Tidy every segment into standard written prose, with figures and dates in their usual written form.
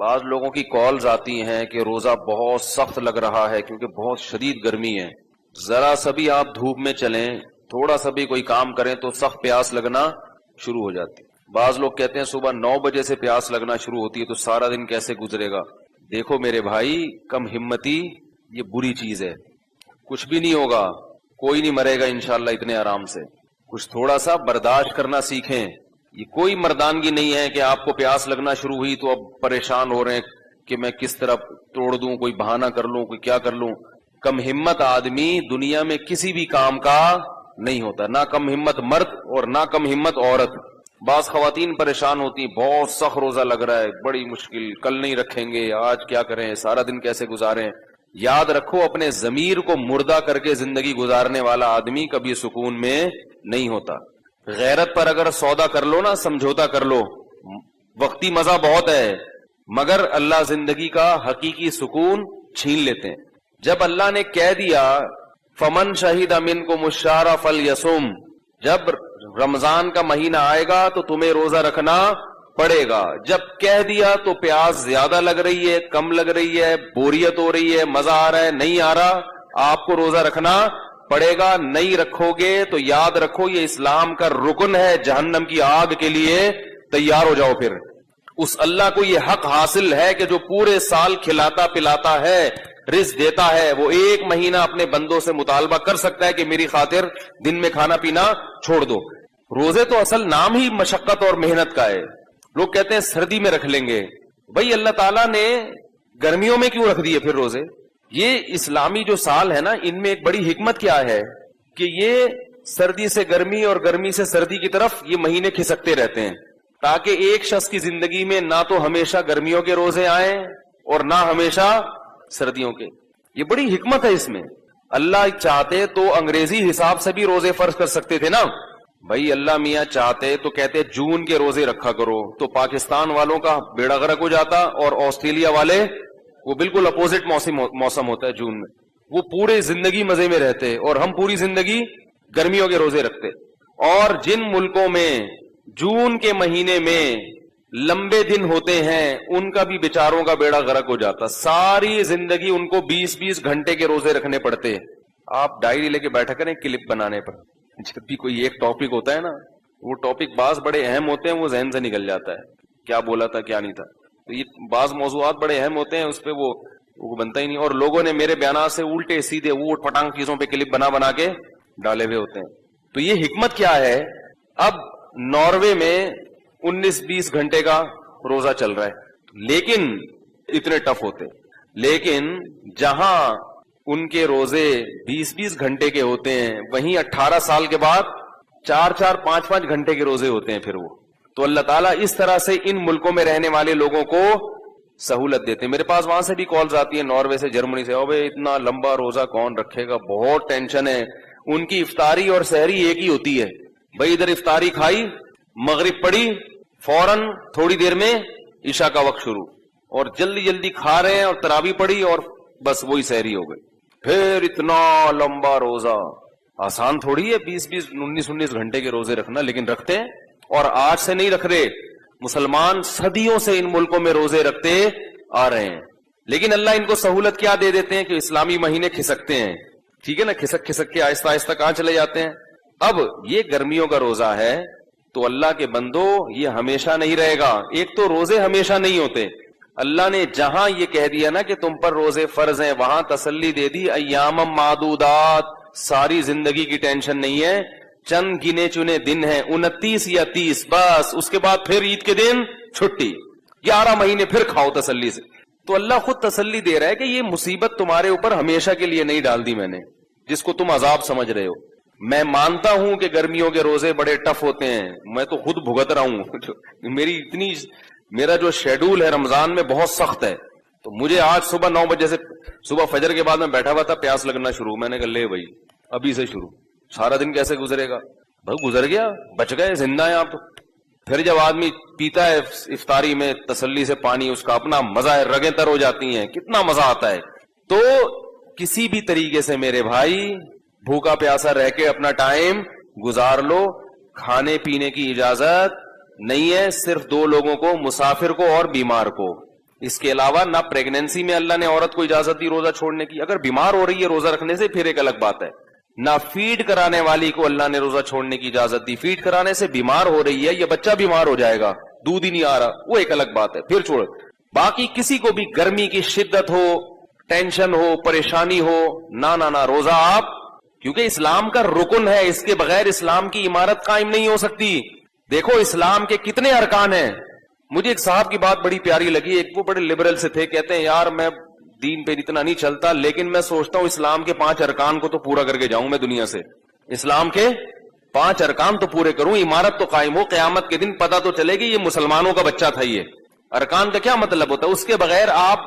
بعض لوگوں کی کالز آتی ہیں کہ روزہ بہت سخت لگ رہا ہے کیونکہ بہت شدید گرمی ہے. ذرا سا بھی آپ دھوپ میں چلیں, تھوڑا سا بھی کوئی کام کریں تو سخت پیاس لگنا شروع ہو جاتی. بعض لوگ کہتے ہیں صبح 9 بجے سے پیاس لگنا شروع ہوتی ہے تو سارا دن کیسے گزرے گا. دیکھو میرے بھائی, کم ہمتی یہ بری چیز ہے. کچھ بھی نہیں ہوگا, کوئی نہیں مرے گا انشاءاللہ اتنے آرام سے. کچھ تھوڑا سا برداشت کرنا سیکھیں. یہ کوئی مردانگی نہیں ہے کہ آپ کو پیاس لگنا شروع ہوئی تو اب پریشان ہو رہے ہیں کہ میں کس طرح توڑ دوں, کوئی بہانہ کر لوں, کوئی کیا کر لوں. کم ہمت آدمی دنیا میں کسی بھی کام کا نہیں ہوتا, نہ کم ہمت مرد اور نہ کم ہمت عورت. بعض خواتین پریشان ہوتی, بہت سخت روزہ لگ رہا ہے, بڑی مشکل, کل نہیں رکھیں گے, آج کیا کریں, سارا دن کیسے گزاریں. یاد رکھو, اپنے ضمیر کو مردہ کر کے زندگی گزارنے والا آدمی کبھی سکون میں نہیں ہوتا. غیرت پر اگر سودا کر لو نا, سمجھوتا کر لو, وقتی مزہ بہت ہے مگر اللہ زندگی کا حقیقی سکون چھین لیتے ہیں. جب اللہ نے کہہ دیا فمن شہید منکم الشہر فلیصم, جب رمضان کا مہینہ آئے گا تو تمہیں روزہ رکھنا پڑے گا. جب کہہ دیا تو پیاس زیادہ لگ رہی ہے, کم لگ رہی ہے, بوریت ہو رہی ہے, مزہ آ رہا ہے, نہیں آ رہا, آپ کو روزہ رکھنا پڑے گا. نہیں رکھو گے تو یاد رکھو یہ اسلام کا رکن ہے, جہنم کی آگ کے لیے تیار ہو جاؤ. پھر اس اللہ کو یہ حق حاصل ہے کہ جو پورے سال کھلاتا پلاتا ہے, رزق دیتا ہے, وہ ایک مہینہ اپنے بندوں سے مطالبہ کر سکتا ہے کہ میری خاطر دن میں کھانا پینا چھوڑ دو. روزے تو اصل نام ہی مشقت اور محنت کا ہے. لوگ کہتے ہیں سردی میں رکھ لیں گے. بھائی اللہ تعالیٰ نے گرمیوں میں کیوں رکھ دیے پھر روزے؟ یہ اسلامی جو سال ہے نا, ان میں ایک بڑی حکمت کیا ہے کہ یہ سردی سے گرمی اور گرمی سے سردی کی طرف یہ مہینے کھسکتے رہتے ہیں, تاکہ ایک شخص کی زندگی میں نہ تو ہمیشہ گرمیوں کے روزے آئیں اور نہ ہمیشہ سردیوں کے. یہ بڑی حکمت ہے اس میں. اللہ چاہتے تو انگریزی حساب سے بھی روزے فرض کر سکتے تھے نا. بھائی اللہ میاں چاہتے تو کہتے جون کے روزے رکھا کرو, تو پاکستان والوں کا بیڑا غرق ہو جاتا, اور آسٹریلیا والے وہ بالکل اپوزٹ موسم ہوتا ہے جون میں, وہ پورے زندگی مزے میں رہتے, اور ہم پوری زندگی گرمیوں کے روزے رکھتے. اور جن ملکوں میں جون کے مہینے میں لمبے دن ہوتے ہیں ان کا بھی بیچاروں کا بیڑا غرق ہو جاتا, ساری زندگی ان کو 20-20 گھنٹے کے روزے رکھنے پڑتے. آپ ڈائری لے کے بیٹھا کریں کلپ بنانے پر, جب بھی کوئی ایک ٹاپک ہوتا ہے نا, وہ ٹاپک بعض بڑے اہم ہوتے ہیں, وہ ذہن سے نکل جاتا ہے کیا بولا تھا کیا نہیں تھا. تو یہ بعض موضوعات بڑے اہم ہوتے ہیں, اس پہ وہ بنتا ہی نہیں. اور لوگوں نے میرے بیانات سے الٹے سیدھے اوٹ پٹانگ چیزوں پہ کلپ بنا کے ڈالے ہوئے ہوتے ہیں. تو یہ حکمت کیا ہے؟ اب ناروے میں 19-20 گھنٹے کا روزہ چل رہا ہے, لیکن اتنے ٹف ہوتے. لیکن جہاں ان کے روزے 20-20 گھنٹے کے ہوتے ہیں, وہیں 18 سال کے بعد 4-4 5-5 گھنٹے کے روزے ہوتے ہیں پھر وہ. تو اللہ تعالیٰ اس طرح سے ان ملکوں میں رہنے والے لوگوں کو سہولت دیتے ہیں. میرے پاس وہاں سے بھی کالز آتی ہیں, ناروے سے, جرمنی سے, بھائی اتنا لمبا روزہ کون رکھے گا, بہت ٹینشن ہے. ان کی افطاری اور سحری ایک ہی ہوتی ہے. بھائی ادھر افطاری کھائی, مغرب پڑی, فوراً تھوڑی دیر میں عشاء کا وقت شروع, اور جلدی جلدی کھا رہے ہیں, اور تراویح پڑی, اور بس وہی سحری ہو گئی. پھر اتنا لمبا روزہ آسان تھوڑی ہے 20-20 19-19 گھنٹے کے روزے رکھنا, لیکن رکھتے ہیں. اور آج سے نہیں رکھ رہے, مسلمان صدیوں سے ان ملکوں میں روزے رکھتے آ رہے ہیں. لیکن اللہ ان کو سہولت کیا دے دیتے ہیں کہ اسلامی مہینے کھسکتے ہیں, ٹھیک ہے نا, کھسک کھسک کے آہستہ آہستہ کہاں چلے جاتے ہیں. اب یہ گرمیوں کا روزہ ہے تو اللہ کے بندو یہ ہمیشہ نہیں رہے گا. ایک تو روزے ہمیشہ نہیں ہوتے, اللہ نے جہاں یہ کہہ دیا نا کہ تم پر روزے فرض ہیں, وہاں تسلی دے دی ایام معدودات, ساری زندگی کی ٹینشن نہیں ہے, چند گنے چنے دن ہیں, 29 یا 30, بس اس کے بعد پھر عید کے دن چھٹی, 11 مہینے پھر کھاؤ تسلی سے. تو اللہ خود تسلی دے رہا ہے کہ یہ مصیبت تمہارے اوپر ہمیشہ کے لیے نہیں ڈال دی میں نے, جس کو تم عذاب سمجھ رہے ہو. میں مانتا ہوں کہ گرمیوں کے روزے بڑے ٹف ہوتے ہیں, میں تو خود بھگت رہا ہوں. میرا جو شیڈول ہے رمضان میں بہت سخت ہے. تو مجھے آج صبح 9 بجے سے, صبح فجر کے بعد میں بیٹھا ہوا تھا, پیاس لگنا شروع. میں نے کہا لے بھائی ابھی سے شروع, سارا دن کیسے گزرے گا. بھائی گزر گیا, بچ گئے, زندہ ہیں آپ. تو پھر جب آدمی پیتا ہے افطاری میں تسلی سے پانی, اس کا اپنا مزہ ہے, رگیں تر ہو جاتی ہیں, کتنا مزہ آتا ہے. تو کسی بھی طریقے سے میرے بھائی بھوکا پیاسا رہ کے اپنا ٹائم گزار لو. کھانے پینے کی اجازت نہیں ہے, صرف 2 لوگوں کو, مسافر کو اور بیمار کو. اس کے علاوہ نہ پریگنینسی میں اللہ نے عورت کو اجازت دی روزہ چھوڑنے کی، اگر بیمار ہو رہی ہے روزہ رکھنے سے پھر ایک الگ بات ہے، نہ فیڈ کرانے والی کو اللہ نے روزہ چھوڑنے کی اجازت دی، فیڈ کرانے سے بیمار ہو رہی ہے، یہ بچہ بیمار ہو جائے گا، دودھ ہی نہیں آ رہا، وہ ایک الگ بات ہے، پھر چھوڑ۔ باقی کسی کو بھی گرمی کی شدت ہو، ٹینشن ہو، پریشانی ہو، نہ روزہ آپ، کیونکہ اسلام کا رکن ہے، اس کے بغیر اسلام کی عمارت قائم نہیں ہو سکتی۔ دیکھو اسلام کے کتنے ارکان ہیں۔ مجھے ایک صاحب کی بات بڑی پیاری لگی، ایک وہ بڑے لبرل سے تھے، کہتے ہیں یار میں دین پہ اتنا نہیں چلتا لیکن میں سوچتا ہوں اسلام کے 5 ارکان کو تو پورا کر کے جاؤں میں دنیا سے، اسلام کے 5 ارکان تو پورے کروں، عمارت تو قائم ہو، قیامت کے دن پتہ تو چلے گی یہ مسلمانوں کا بچہ تھا۔ یہ ارکان کا کیا مطلب ہوتا ہے؟ اس کے بغیر آپ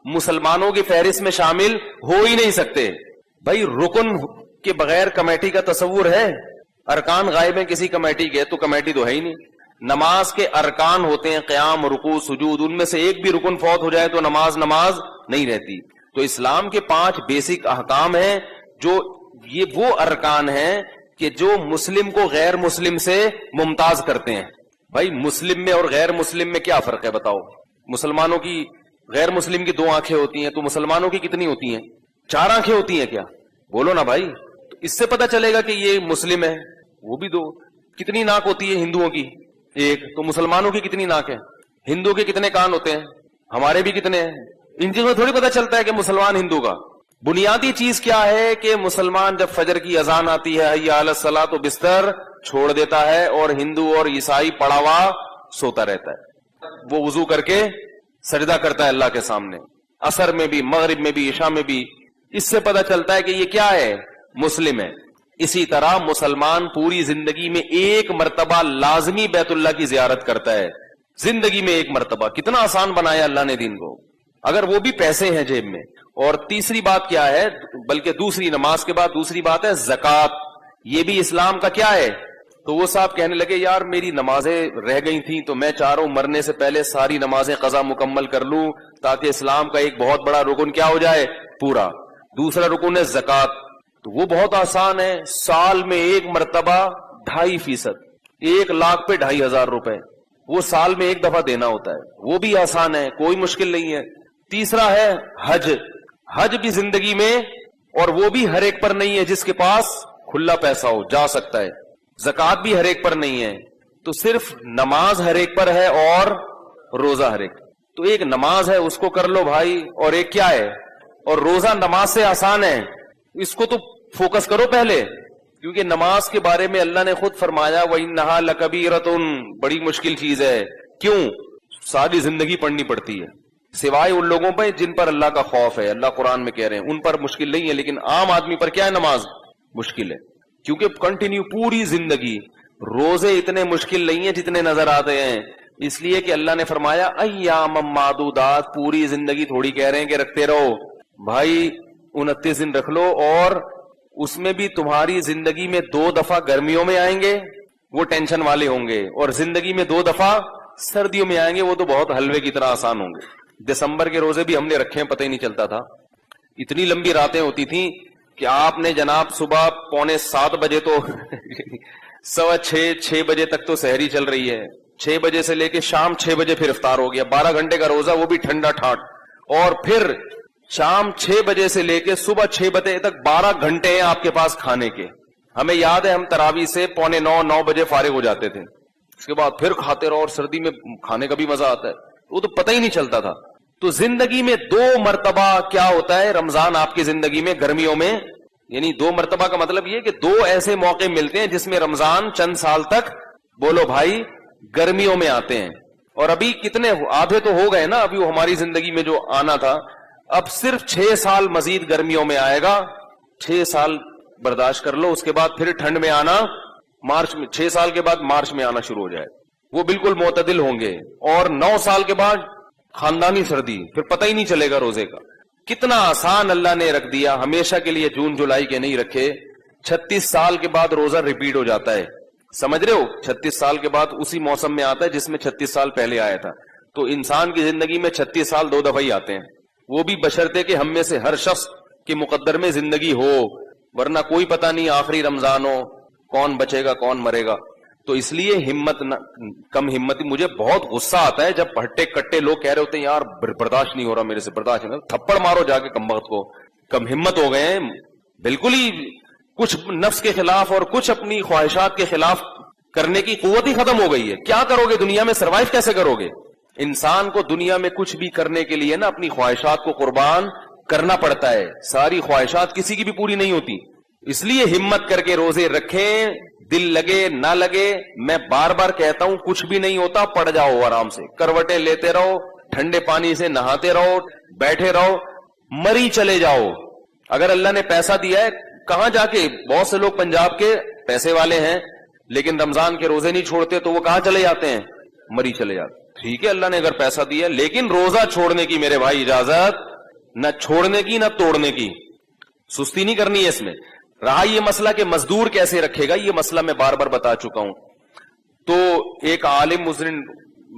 مسلمانوں کی فہرست میں شامل ہو ہی نہیں سکتے۔ بھائی رکن کے بغیر کمیٹی کا تصور ہے؟ ارکان غائب ہیں کسی کمیٹی کے تو کمیٹی تو ہے ہی نہیں۔ نماز کے ارکان ہوتے ہیں قیام، رکوع، سجود، ان میں سے ایک بھی رکن فوت ہو جائے تو نماز نہیں رہتی۔ تو اسلام کے 5 بیسک احکام ہیں، جو یہ وہ ارکان ہیں کہ جو مسلم کو غیر مسلم سے ممتاز کرتے ہیں۔ بھائی مسلم میں اور غیر مسلم میں کیا فرق ہے بتاؤ؟ مسلمانوں کی، غیر مسلم کی 2 آنکھیں ہوتی ہیں تو مسلمانوں کی کتنی ہوتی ہیں؟ 4 آنکھیں ہوتی ہیں کیا؟ بولو نا بھائی، تو اس سے پتہ چلے گا کہ یہ مسلم ہے، وہ بھی 2۔ کتنی ناک ہوتی ہے ہندوؤں کی؟ 1۔ تو مسلمانوں کی کتنی ناک ہے؟ ہندو کے کتنے کان ہوتے ہیں؟ ہمارے بھی کتنے ہیں؟ ان چیزوں میں تھوڑی پتہ چلتا ہے کہ مسلمان ہندو کا۔ بنیادی چیز کیا ہے کہ مسلمان جب فجر کی اذان آتی ہے حی علی الصلاۃ تو بستر چھوڑ دیتا ہے، اور ہندو اور عیسائی پڑا ہوا سوتا رہتا ہے، وہ وضو کر کے سجدہ کرتا ہے اللہ کے سامنے، عصر میں بھی، مغرب میں بھی، عشاء میں بھی۔ اس سے پتہ چلتا ہے کہ یہ کیا ہے؟ مسلم ہے۔ اسی طرح مسلمان پوری زندگی میں 1 مرتبہ لازمی بیت اللہ کی زیارت کرتا ہے، زندگی میں 1 مرتبہ۔ کتنا آسان بنایا اللہ نے دین کو، اگر وہ بھی پیسے ہیں جیب میں۔ اور تیسری بات کیا ہے، بلکہ دوسری، نماز کے بعد دوسری بات ہے زکوٰۃ۔ یہ بھی اسلام کا کیا ہے؟ تو وہ صاحب کہنے لگے یار میری نمازیں رہ گئی تھیں تو میں چاہ رہا ہوں مرنے سے پہلے ساری نمازیں قضا مکمل کر لوں تاکہ اسلام کا ایک بہت بڑا رکن کیا ہو جائے؟ پورا۔ دوسرا رکن ہے زکوٰۃ، تو وہ بہت آسان ہے، سال میں 1 مرتبہ 2.5%، 1 لاکھ پہ 2,500 روپے، وہ سال میں 1 دفعہ دینا ہوتا ہے، وہ بھی آسان ہے، کوئی مشکل نہیں ہے۔ تیسرا ہے حج، حج بھی زندگی میں، اور وہ بھی ہر ایک پر نہیں ہے، جس کے پاس کھلا پیسہ ہو جا سکتا ہے۔ زکوٰۃ بھی ہر ایک پر نہیں ہے، تو صرف نماز ہر ایک پر ہے اور روزہ ہر ایک۔ تو ایک نماز ہے اس کو کر لو بھائی، اور ایک کیا ہے؟ اور روزہ نماز سے آسان ہے، اس کو تو فوکس کرو پہلے، کیونکہ نماز کے بارے میں اللہ نے خود فرمایا وَإِنَّهَا لَكَبِيرَةٌ، بڑی مشکل چیز ہے۔ کیوں؟ ساری زندگی پڑھنی پڑتی ہے، سوائے ان لوگوں پہ جن پر اللہ کا خوف ہے، اللہ قرآن میں کہہ رہے ہیں ان پر مشکل نہیں ہے، لیکن عام آدمی پر کیا ہے؟ نماز مشکل ہے، کیونکہ کنٹینیو پوری زندگی۔ روزے اتنے مشکل نہیں ہیں جتنے نظر آتے ہیں، اس لیے کہ اللہ نے فرمایا ایام معدودات، پوری زندگی تھوڑی کہہ رہے ہیں کہ رکھتے رہو بھائی، 29 دن رکھ لو، اور اس میں بھی تمہاری زندگی میں 2 دفعہ گرمیوں میں آئیں گے، وہ ٹینشن والے ہوں گے، اور زندگی میں 2 دفعہ سردیوں میں آئیں گے، وہ تو بہت حلوے کی طرح آسان ہوں گے۔ دسمبر کے روزے بھی ہم نے رکھے ہیں، پتہ ہی نہیں چلتا تھا، اتنی لمبی راتیں ہوتی تھیں کہ آپ نے جناب صبح 6:45 بجے تو 6:15 بجے تک تو سحری چل رہی ہے، 6 بجے سے لے کے شام 6 بجے پھر افطار ہو گیا، 12 گھنٹے کا روزہ، وہ بھی ٹھنڈا ٹھاٹ، اور پھر شام 6 بجے سے لے کے صبح 6 بجے تک 12 گھنٹے ہیں آپ کے پاس کھانے کے۔ ہمیں یاد ہے ہم تراویح سے 8:45-9 بجے فارغ ہو جاتے تھے، اس کے بعد پھر کھاتے رہو، اور سردی میں کھانے کا بھی مزہ آتا ہے، وہ تو پتہ ہی نہیں چلتا تھا۔ تو زندگی میں 2 مرتبہ کیا ہوتا ہے؟ رمضان آپ کی زندگی میں گرمیوں میں، یعنی 2 مرتبہ کا مطلب یہ کہ 2 ایسے موقع ملتے ہیں جس میں رمضان چند سال تک، بولو بھائی، گرمیوں میں آتے ہیں۔ اور ابھی کتنے آدھے تو ہو گئے نا، ابھی وہ ہماری زندگی میں جو آنا تھا، اب صرف 6 سال مزید گرمیوں میں آئے گا، 6 سال برداشت کر لو، اس کے بعد پھر ٹھنڈ میں آنا، مارچ میں 6 سال کے بعد مارچ میں آنا شروع ہو جائے، وہ بالکل معتدل ہوں گے، اور 9 سال کے بعد خاندانی سردی، پھر پتہ ہی نہیں چلے گا روزے کا۔ کتنا آسان اللہ نے رکھ دیا، ہمیشہ کے لیے جون جولائی کے نہیں رکھے۔ 36 سال کے بعد روزہ ریپیٹ ہو جاتا ہے، سمجھ رہے ہو؟ 36 سال کے بعد اسی موسم میں آتا ہے جس میں 36 سال پہلے آیا تھا۔ تو انسان کی زندگی میں 36 سال 2 دفعہ ہی آتے ہیں، وہ بھی بشرطے کہ ہم میں سے ہر شخص کے مقدر میں زندگی ہو، ورنہ کوئی پتہ نہیں آخری رمضان ہو کون بچے گا کون مرے گا۔ تو اس لیے کم ہمتی. مجھے بہت غصہ آتا ہے جب ہٹے کٹے لوگ کہہ رہے ہوتے ہیں یار برداشت نہیں ہو رہا میرے سے، برداشت نہیں ہو رہا. تھپڑ مارو جا کے کم وقت کو. کم ہمت ہو گئے ہیں بالکل ہی. کچھ نفس کے خلاف اور کچھ اپنی خواہشات کے خلاف کرنے کی قوت ہی ختم ہو گئی ہے. کیا کرو گے دنیا میں؟ سروائیو کیسے کرو گے؟ انسان کو دنیا میں کچھ بھی کرنے کے لیے نا اپنی خواہشات کو قربان کرنا پڑتا ہے. ساری خواہشات کسی کی بھی پوری نہیں ہوتی. اس لیے ہمت کر کے روزے رکھیں، دل لگے نہ لگے. میں بار بار کہتا ہوں کچھ بھی نہیں ہوتا، پڑ جاؤ آرام سے، کروٹیں لیتے رہو، ٹھنڈے پانی سے نہاتے رہو، بیٹھے رہو، مری چلے جاؤ. اگر اللہ نے پیسہ دیا ہے، کہاں جا کے بہت سے لوگ پنجاب کے پیسے والے ہیں لیکن رمضان کے روزے نہیں چھوڑتے، تو وہ کہاں چلے جاتے ہیں؟ مری چلے جاتے. ٹھیک ہے، اللہ نے اگر پیسہ دیا لیکن روزہ چھوڑنے کی میرے بھائی اجازت نہ، چھوڑنے کی نہ توڑنے کی. سستی نہیں کرنی ہے اس میں. رہا یہ مسئلہ کہ مزدور کیسے رکھے گا، یہ مسئلہ میں بار بار بتا چکا ہوں. تو ایک عالم مزرن،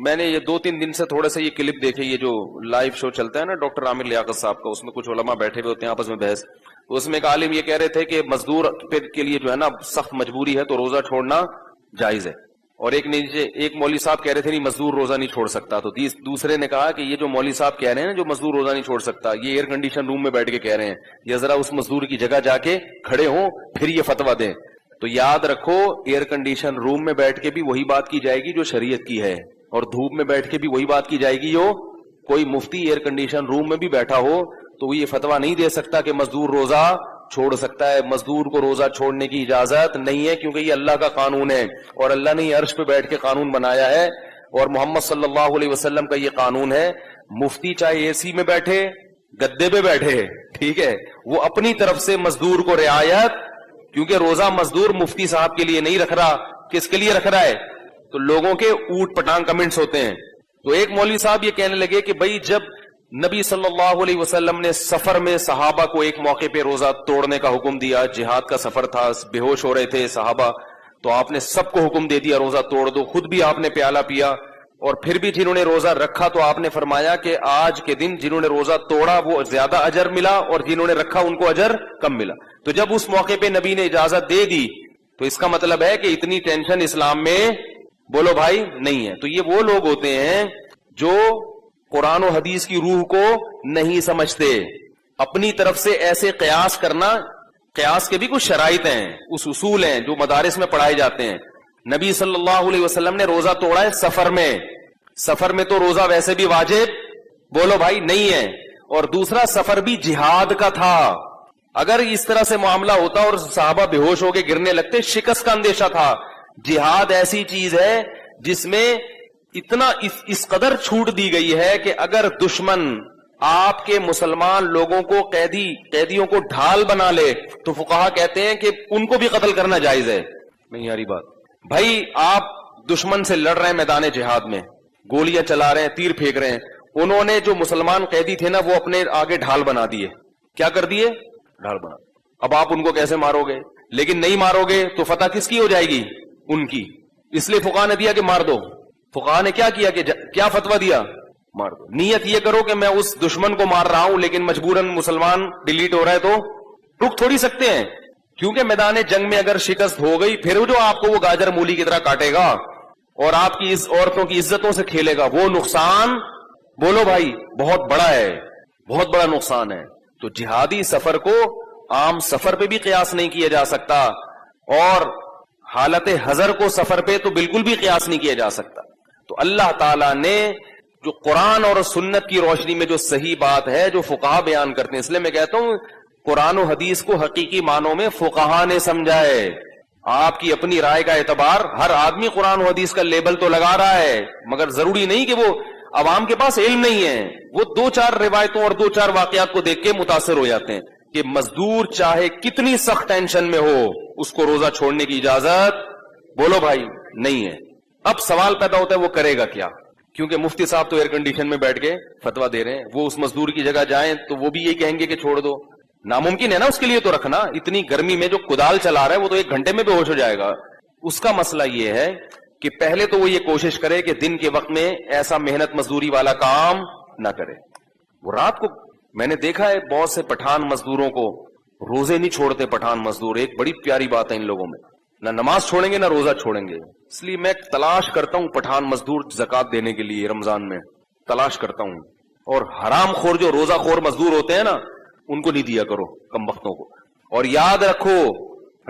میں نے یہ 2-3 دن سے تھوڑا سا یہ کلپ دیکھے، یہ جو لائیو شو چلتا ہے نا ڈاکٹر عامر لیاقت صاحب کا، اس میں کچھ علماء بیٹھے ہوئے ہوتے ہیں آپس میں بحث. تو اس میں ایک عالم یہ کہہ رہے تھے کہ مزدور کے لیے جو ہے نا سخت مجبوری ہے تو روزہ چھوڑنا جائز ہے. اور ایک مولوی صاحب کہہ رہے تھے نہیں مزدور روزہ نہیں چھوڑ سکتا. تو دوسرے نے کہا کہ یہ جو مولوی صاحب کہہ رہے ہیں نا جو مزدور روزہ نہیں چھوڑ سکتا، یہ ایئر کنڈیشن روم میں بیٹھ کے کہہ رہے ہیں، یا ذرا اس مزدور کی جگہ جا کے کھڑے ہوں پھر یہ فتویٰ دیں. تو یاد رکھو ایئر کنڈیشن روم میں بیٹھ کے بھی وہی بات کی جائے گی جو شریعت کی ہے، اور دھوپ میں بیٹھ کے بھی وہی بات کی جائے گی. جو کوئی مفتی ایئر کنڈیشن روم میں بھی بیٹھا ہو تو وہ یہ فتویٰ نہیں دے سکتا کہ مزدور روزہ چھوڑ سکتا ہے. مزدور کو روزہ چھوڑنے کی اجازت نہیں ہے، کیونکہ یہ اللہ کا قانون ہے اور اللہ نے یہ عرش پہ بیٹھ کے قانون بنایا ہے اور محمد صلی اللہ علیہ وسلم کا یہ قانون ہے. مفتی چاہے اے سی میں بیٹھے، گدے پہ بیٹھے، ٹھیک ہے، وہ اپنی طرف سے مزدور کو رعایت، کیونکہ روزہ مزدور مفتی صاحب کے لیے نہیں رکھ رہا، کس کے لیے رکھ رہا ہے؟ تو لوگوں کے اوٹ پٹانگ کمنٹس ہوتے ہیں. تو ایک مولوی صاحب یہ کہنے لگے کہ بھائی جب نبی صلی اللہ علیہ وسلم نے سفر میں صحابہ کو ایک موقع پہ روزہ توڑنے کا حکم دیا، جہاد کا سفر تھا، بے ہوش ہو رہے تھے صحابہ، تو آپ نے سب کو حکم دے دیا روزہ توڑ دو، خود بھی آپ نے پیالہ پیا، اور پھر بھی جنہوں نے روزہ رکھا تو آپ نے فرمایا کہ آج کے دن جنہوں نے روزہ توڑا وہ زیادہ اجر ملا اور جنہوں نے رکھا ان کو اجر کم ملا. تو جب اس موقع پہ نبی نے اجازت دے دی تو اس کا مطلب ہے کہ اتنی ٹینشن اسلام میں بولو بھائی نہیں ہے. تو یہ وہ لوگ ہوتے ہیں جو قرآن و حدیث کی روح کو نہیں سمجھتے. اپنی طرف سے ایسے قیاس کرنا، قیاس کے بھی کچھ شرائط ہیں، اس اصول ہیں جو مدارس میں پڑھائے جاتے ہیں. نبی صلی اللہ علیہ وسلم نے روزہ توڑا ہے سفر میں. سفر میں تو روزہ ویسے بھی واجب بولو بھائی نہیں ہے، اور دوسرا سفر بھی جہاد کا تھا. اگر اس طرح سے معاملہ ہوتا اور صحابہ بے ہوش ہو کے گرنے لگتے، شکست کا اندیشہ تھا. جہاد ایسی چیز ہے جس میں اتنا اس قدر چھوٹ دی گئی ہے کہ اگر دشمن آپ کے مسلمان لوگوں کو قیدیوں کو ڈھال بنا لے تو فقہا کہتے ہیں کہ ان کو بھی قتل کرنا جائز ہے. نہیں یاری بات بھائی، آپ دشمن سے لڑ رہے ہیں میدان جہاد میں، گولیاں چلا رہے ہیں، تیر پھینک رہے ہیں، انہوں نے جو مسلمان قیدی تھے نا وہ اپنے آگے ڈھال بنا دیے. کیا کر دیے؟ ڈھال بنا. اب آپ ان کو کیسے مارو گے؟ لیکن نہیں مارو گے تو فتح کس کی ہو جائے گی؟ ان کی. اس لیے فقہا نے دیا کہ مار دو. فقہا نے کیا کیا کہ کیا فتویٰ دیا؟ مار دو. نیت یہ کرو کہ میں اس دشمن کو مار رہا ہوں لیکن مجبوراً مسلمان ڈیلیٹ ہو رہا ہے تو رک تھوڑی سکتے ہیں، کیونکہ میدان جنگ میں اگر شکست ہو گئی پھر جو آپ کو وہ گاجر مولی کی طرح کاٹے گا اور آپ کی اس عورتوں کی عزتوں سے کھیلے گا، وہ نقصان بولو بھائی بہت بڑا ہے، بہت بڑا نقصان ہے. تو جہادی سفر کو عام سفر پہ بھی قیاس نہیں کیا جا سکتا، اور حالت حضر کو سفر پہ تو بالکل بھی قیاس نہیں کیا جا سکتا. تو اللہ تعالیٰ نے جو قرآن اور سنت کی روشنی میں جو صحیح بات ہے جو فقہا بیان کرتے ہیں، اس لیے میں کہتا ہوں قرآن و حدیث کو حقیقی معنوں میں فقہا نے سمجھا ہے. آپ کی اپنی رائے کا اعتبار، ہر آدمی قرآن و حدیث کا لیبل تو لگا رہا ہے، مگر ضروری نہیں کہ وہ عوام کے پاس علم نہیں ہے، وہ 2-4 روایتوں اور 2-4 واقعات کو دیکھ کے متاثر ہو جاتے ہیں کہ مزدور چاہے کتنی سخت ٹینشن میں ہو اس کو روزہ چھوڑنے کی اجازت بولو بھائی نہیں ہے. اب سوال پیدا ہوتا ہے وہ کرے گا کیا؟ کیونکہ مفتی صاحب تو ایئر کنڈیشن میں بیٹھ کے فتویٰ دے رہے ہیں، وہ اس مزدور کی جگہ جائیں تو وہ بھی یہ کہیں گے کہ چھوڑ دو. ناممکن ہے نا اس کے لیے تو رکھنا. اتنی گرمی میں جو کدال چلا رہا ہے وہ تو 1 گھنٹے میں بے ہوش ہو جائے گا. اس کا مسئلہ یہ ہے کہ پہلے تو وہ یہ کوشش کرے کہ دن کے وقت میں ایسا محنت مزدوری والا کام نہ کرے. وہ رات کو میں نے دیکھا ہے بہت سے پٹھان مزدوروں کو روزے نہیں چھوڑتے. پٹھان مزدور ایک بڑی پیاری بات ہے ان لوگوں میں، نہ نماز چھوڑیں گے نہ روزہ چھوڑیں گے. اس لیے میں تلاش کرتا ہوں پٹھان مزدور زکات دینے کے لیے رمضان میں تلاش کرتا ہوں, اور حرام خور جو روزہ خور مزدور ہوتے ہیں نا ان کو نہیں دیا کرو, کم بختوں کو. اور یاد رکھو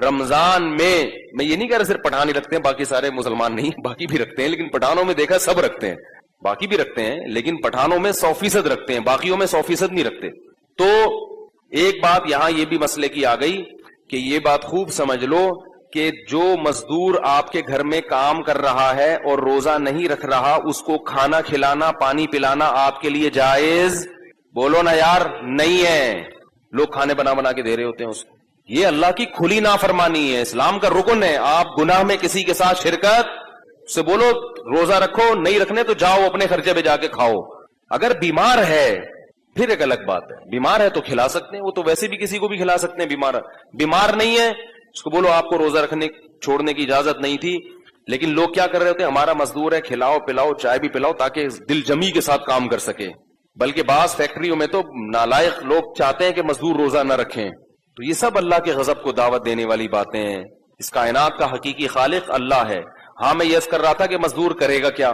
رمضان میں یہ نہیں کہہ رہا صرف پٹھان ہی رکھتے ہیں, باقی سارے مسلمان نہیں, باقی بھی رکھتے ہیں, لیکن پٹھانوں میں دیکھا سب رکھتے ہیں, باقی بھی رکھتے ہیں, لیکن پٹھانوں میں 100% رکھتے ہیں, باقیوں میں 100% نہیں رکھتے. تو ایک بات یہاں یہ بھی مسئلے کی آ گئی کہ یہ بات خوب سمجھ لو کہ جو مزدور آپ کے گھر میں کام کر رہا ہے اور روزہ نہیں رکھ رہا, اس کو کھانا کھلانا پانی پلانا آپ کے لیے جائز, بولو نا یار, نہیں ہے. لوگ کھانے بنا بنا کے دے رہے ہوتے ہیں اس کو. یہ اللہ کی کھلی نافرمانی ہے, اسلام کا رکن ہے. آپ گناہ میں کسی کے ساتھ شرکت, سے بولو روزہ رکھو, نہیں رکھنے تو جاؤ اپنے خرچے پہ جا کے کھاؤ. اگر بیمار ہے پھر ایک الگ بات ہے, بیمار ہے تو کھلا سکتے ہیں, وہ تو ویسے بھی کسی کو بھی کھلا سکتے ہیں. بیمار نہیں ہے اس کو بولو آپ کو روزہ رکھنے چھوڑنے کی اجازت نہیں تھی. لیکن لوگ کیا کر رہے ہوتے ہیں, ہمارا مزدور ہے, کھلاؤ پلاؤ چائے بھی پلاؤ تاکہ دل جمی کے ساتھ کام کر سکے. بلکہ بعض فیکٹریوں میں تو نالائق لوگ چاہتے ہیں کہ مزدور روزہ نہ رکھیں. تو یہ سب اللہ کے غضب کو دعوت دینے والی باتیں ہیں. اس کائنات کا حقیقی خالق اللہ ہے. ہاں میں یہ کر رہا تھا کہ مزدور کرے گا کیا,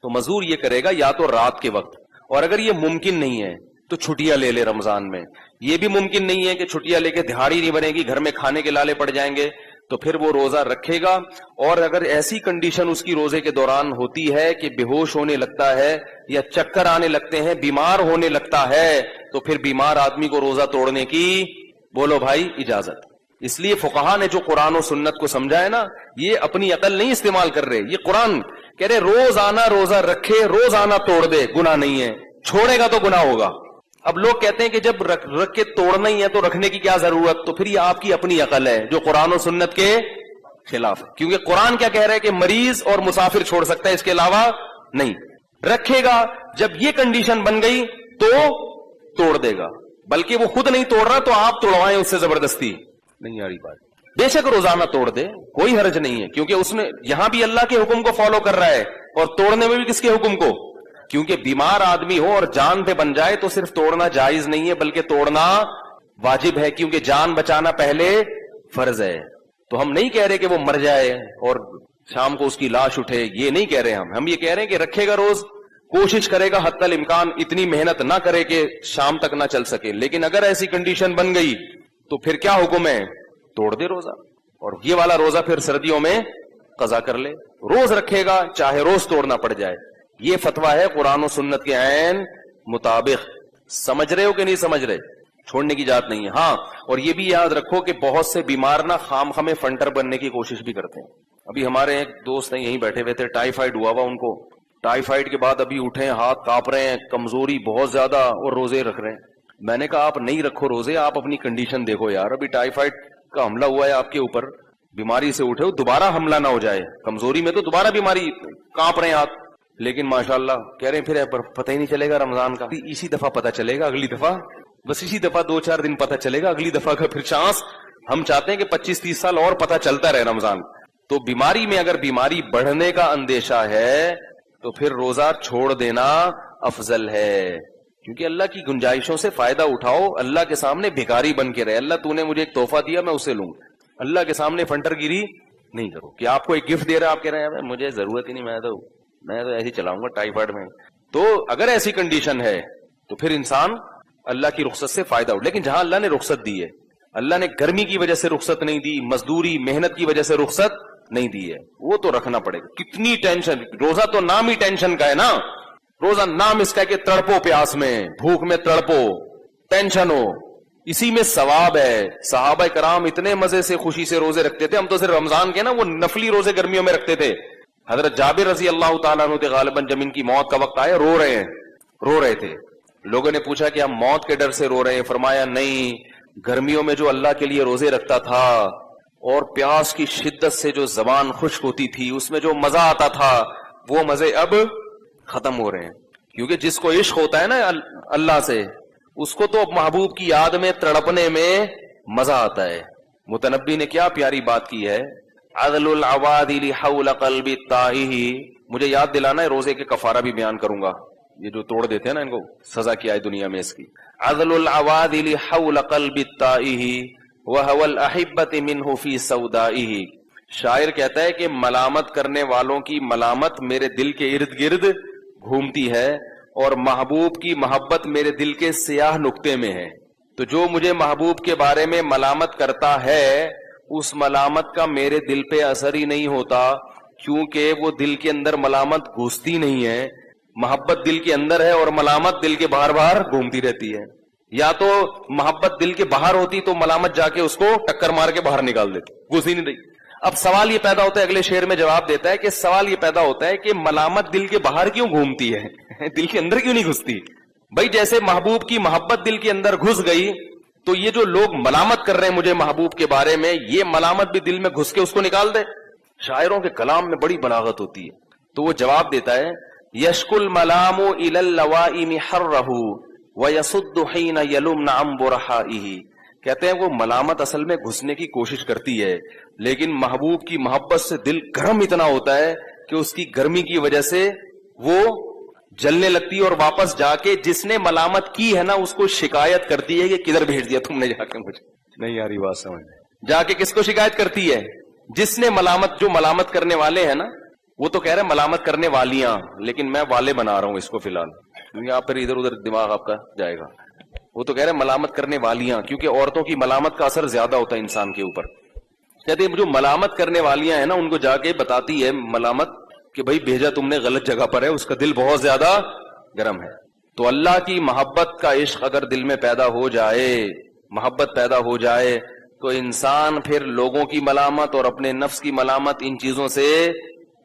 تو مزدور یہ کرے گا یا تو رات کے وقت, اور اگر یہ ممکن نہیں ہے تو چھٹیاں لے لے رمضان میں. یہ بھی ممکن نہیں ہے کہ چھٹیاں لے کے دہاڑی نہیں بنے گی, گھر میں کھانے کے لالے پڑ جائیں گے, تو پھر وہ روزہ رکھے گا. اور اگر ایسی کنڈیشن اس کی روزے کے دوران ہوتی ہے کہ بے ہوش ہونے لگتا ہے یا چکر آنے لگتے ہیں, بیمار ہونے لگتا ہے, تو پھر بیمار آدمی کو روزہ توڑنے کی بولو بھائی اجازت. اس لیے فقہا نے جو قرآن و سنت کو سمجھا ہے نا, یہ اپنی عقل نہیں استعمال کر رہے, یہ قرآن کہہ رہے روزانہ روزہ رکھے, روزانہ توڑ دے, گناہ نہیں ہے, چھوڑے گا تو گناہ ہوگا. اب لوگ کہتے ہیں کہ جب رکھ کے توڑنا ہی ہے تو رکھنے کی کیا ضرورت, تو پھر یہ آپ کی اپنی عقل ہے جو قرآن و سنت کے خلاف ہے. کیونکہ قرآن کیا کہہ رہا ہے کہ مریض اور مسافر چھوڑ سکتا ہے, اس کے علاوہ نہیں. رکھے گا, جب یہ کنڈیشن بن گئی تو توڑ دے گا, بلکہ وہ خود نہیں توڑ رہا تو آپ توڑوائیں اس سے زبردستی. نہیں آ رہی بات, بے شک روزانہ توڑ دے, کوئی حرج نہیں ہے, کیونکہ اس نے یہاں بھی اللہ کے حکم کو فالو کر رہا ہے اور توڑنے میں بھی کس کے حکم کو. کیونکہ بیمار آدمی ہو اور جان پہ بن جائے تو صرف توڑنا جائز نہیں ہے بلکہ توڑنا واجب ہے, کیونکہ جان بچانا پہلے فرض ہے. تو ہم نہیں کہہ رہے کہ وہ مر جائے اور شام کو اس کی لاش اٹھے, یہ نہیں کہہ رہے ہم یہ کہہ رہے ہیں کہ رکھے گا روز, کوشش کرے گا حتی الامکان اتنی محنت نہ کرے کہ شام تک نہ چل سکے. لیکن اگر ایسی کنڈیشن بن گئی تو پھر کیا حکم ہے, توڑ دے روزہ. اور یہ والا روزہ پھر سردیوں میں قضا کر لے, روز رکھے گا چاہے روز توڑنا پڑ جائے. یہ فتویٰ ہے قرآن و سنت کے عین مطابق. سمجھ رہے ہو کہ نہیں سمجھ رہے, چھوڑنے کی جات نہیں ہے. ہاں, اور یہ بھی یاد رکھو کہ بہت سے بیمار نا خام خامے فنٹر بننے کی کوشش بھی کرتے ہیں. ابھی ہمارے ایک دوست ہیں یہیں بیٹھے ہوئے تھے, ٹائیفائڈ ہوا ہوا ان کو, ٹائیفائڈ کے بعد ابھی اٹھے, ہاتھ کانپ رہے ہیں, کمزوری بہت زیادہ, اور روزے رکھ رہے ہیں. میں نے کہا آپ نہیں رکھو روزے, آپ اپنی کنڈیشن دیکھو یار, ابھی ٹائیفائڈ کا حملہ ہوا ہے آپ کے اوپر, بیماری سے اٹھے ہو, دوبارہ حملہ نہ ہو جائے, کمزوری میں تو دوبارہ بیماری, کانپ رہے ہیں ہاتھ. لیکن ماشاءاللہ کہہ رہے ہیں پھر پتہ ہی نہیں چلے گا رمضان کا, اسی دفعہ پتہ چلے گا, اگلی دفعہ بس اسی دفعہ 2-4 دن پتہ چلے گا, اگلی دفعہ کا پھر چانس. ہم چاہتے ہیں کہ 25-30 سال اور پتہ چلتا رہے رمضان. تو بیماری میں اگر بیماری بڑھنے کا اندیشہ ہے تو پھر روزہ چھوڑ دینا افضل ہے, کیونکہ اللہ کی گنجائشوں سے فائدہ اٹھاؤ, اللہ کے سامنے بھکاری بن کے رہے. اللہ تو نے مجھے ایک تحفہ دیا میں اسے لوں, اللہ کے سامنے فنٹر گیری نہیں کرو کہ آپ کو ایک گفٹ دے رہا ہے, آپ کہہ رہے ہیں مجھے ضرورت ہی نہیں, میں تو ایسے ہی چلاؤں گا ٹائیفائڈ میں. تو اگر ایسی کنڈیشن ہے تو پھر انسان اللہ کی رخصت سے فائدہ اٹھا. لیکن جہاں اللہ نے رخصت دی ہے, اللہ نے گرمی کی وجہ سے رخصت نہیں دی, مزدوری محنت کی وجہ سے رخصت نہیں دی ہے, وہ تو رکھنا پڑے گا. کتنی ٹینشن, روزہ تو نام ہی ٹینشن کا ہے نا, روزہ نام اس کا ہے کہ تڑپو پیاس میں, بھوک میں تڑپو, ٹینشن ہو, اسی میں ثواب ہے. صحابہ کرام اتنے مزے سے خوشی سے روزے رکھتے تھے, ہم تو صرف رمضان کے نا وہ نفلی روزے گرمیوں میں رکھتے تھے. حضرت جابر رضی اللہ تعالیٰ عنہ غالباً جب ان کی موت کا وقت آیا رو رہے تھے. لوگوں نے پوچھا کہ ہم موت کے ڈر سے رو رہے ہیں, فرمایا نہیں, گرمیوں میں جو اللہ کے لیے روزے رکھتا تھا اور پیاس کی شدت سے جو زبان خشک ہوتی تھی, اس میں جو مزہ آتا تھا, وہ مزے اب ختم ہو رہے ہیں. کیونکہ جس کو عشق ہوتا ہے نا اللہ سے, اس کو تو محبوب کی یاد میں تڑپنے میں مزہ آتا ہے. متنبی نے کیا پیاری بات کی ہے, عدل العوادل حول قلب التائہ. مجھے یاد دلانا ہے, روزے کے کفارہ بھی بیان کروں گا, یہ جو توڑ دیتے ہیں نا ان کو سزا کیا ہے دنیا میں اس کی. عدل العوادل حول قلب التائہ وهو الاحبۃ منه فی سودائہ. شاعر کہتا ہے کہ ملامت کرنے والوں کی ملامت میرے دل کے ارد گرد گھومتی ہے اور محبوب کی محبت میرے دل کے سیاہ نقطے میں ہے. تو جو مجھے محبوب کے بارے میں ملامت کرتا ہے اس ملامت کا میرے دل پہ اثر ہی نہیں ہوتا, کیونکہ وہ دل کے اندر ملامت گھستی نہیں ہے. محبت دل کے اندر ہے اور ملامت دل کے باہر باہر گھومتی رہتی ہے. یا تو محبت دل کے باہر ہوتی تو ملامت جا کے اس کو ٹکر مار کے باہر نکال دیتی, گھس ہی نہیں رہی. اب سوال یہ پیدا ہوتا ہے, اگلے شعر میں جواب دیتا ہے کہ سوال یہ پیدا ہوتا ہے کہ ملامت دل کے باہر کیوں گھومتی ہے, دل کے اندر کیوں نہیں گھستی؟ بھائی جیسے محبوب کی محبت دل کے اندر گھس گئی تو یہ جو لوگ ملامت کر رہے ہیں مجھے محبوب کے بارے میں, یہ ملامت بھی دل میں گھس کے اس کو نکال دے. شاعروں کے کلام میں بڑی بلاغت ہوتی ہے. تو وہ جواب دیتا ہے یشک الملام الی اللوائم حرہ ویصد حین یلمن عن برحائہ. کہتے ہیں وہ ملامت اصل میں گھسنے کی کوشش کرتی ہے, لیکن محبوب کی محبت سے دل گرم اتنا ہوتا ہے کہ اس کی گرمی کی وجہ سے وہ جلنے لگتی ہے اور واپس جا کے جس نے ملامت کی ہے نا اس کو شکایت کرتی ہے کہ کدھر بھیج دیا تم نے جا کے, مجھے نہیں آ رہی بات سمجھ. جا کے کس کو شکایت کرتی ہے؟ جس نے ملامت, جو ملامت کرنے والے ہیں نا, وہ تو کہہ رہے ہیں ملامت کرنے والیاں, لیکن میں والے بنا رہا ہوں اس کو فی الحال, کیونکہ آپ پھر ادھر ادھر دماغ آپ کا جائے گا. وہ تو کہہ رہے ہیں ملامت کرنے والیاں, کیونکہ عورتوں کی ملامت کا اثر زیادہ ہوتا ہے انسان کے اوپر. کہتے ہیں جو ملامت کرنے والیاں ہیں نا ان کو جا کے بتاتی ہے ملامت کہ بھائی بھیجا تم نے غلط جگہ پر ہے, اس کا دل بہت زیادہ گرم ہے. تو اللہ کی محبت کا عشق اگر دل میں پیدا ہو جائے, محبت پیدا ہو جائے, تو انسان پھر لوگوں کی ملامت اور اپنے نفس کی ملامت ان چیزوں سے,